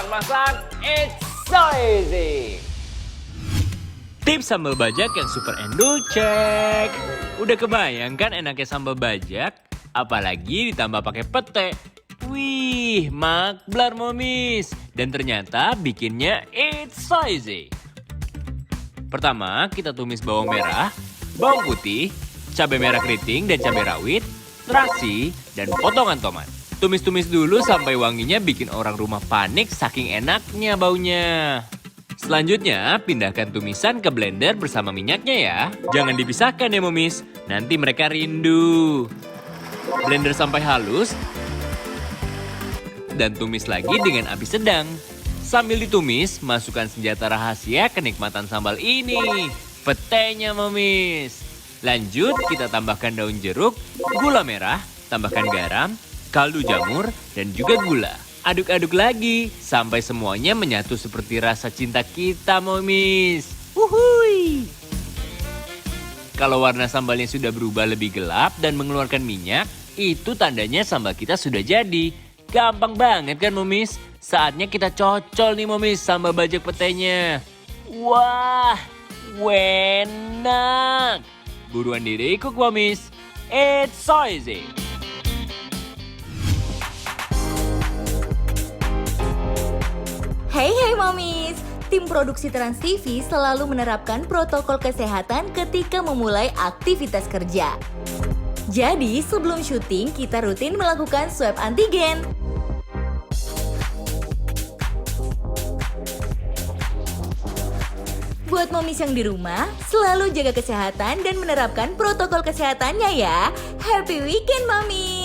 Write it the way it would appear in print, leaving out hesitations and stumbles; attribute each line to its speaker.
Speaker 1: belajar masak, it's so easy.
Speaker 2: Tips sambal bajak yang super endul cek. Udah kebayang kan enaknya sambal bajak? Apalagi ditambah pakai pete. Wih, makblar momis. Dan ternyata bikinnya it's so easy. Pertama, kita tumis bawang merah, bawang putih, cabai merah keriting dan cabai rawit, terasi, dan potongan tomat. Tumis-tumis dulu sampai wanginya bikin orang rumah panik saking enaknya baunya. Selanjutnya, pindahkan tumisan ke blender bersama minyaknya ya. Jangan dipisahkan ya momis, nanti mereka rindu. Blender sampai halus, dan tumis lagi dengan api sedang. Sambil ditumis, masukkan senjata rahasia kenikmatan sambal ini. Petenya momis. Lanjut, kita tambahkan daun jeruk, gula merah, tambahkan garam, kaldu jamur, dan juga gula. Aduk-aduk lagi, sampai semuanya menyatu seperti rasa cinta kita, momis. Wuhui! Kalau warna sambalnya sudah berubah lebih gelap dan mengeluarkan minyak, itu tandanya sambal kita sudah jadi. Gampang banget kan, momis? Saatnya kita cocol nih, momis, sambal bajak petenya. Wah, enak! Buruan diri cook, momis. It's so easy.
Speaker 3: Hey Momis, tim produksi Trans TV selalu menerapkan protokol kesehatan ketika memulai aktivitas kerja. Jadi sebelum syuting kita rutin melakukan swab antigen. Buat momis yang di rumah, selalu jaga kesehatan dan menerapkan protokol kesehatannya ya. Happy weekend, Momis!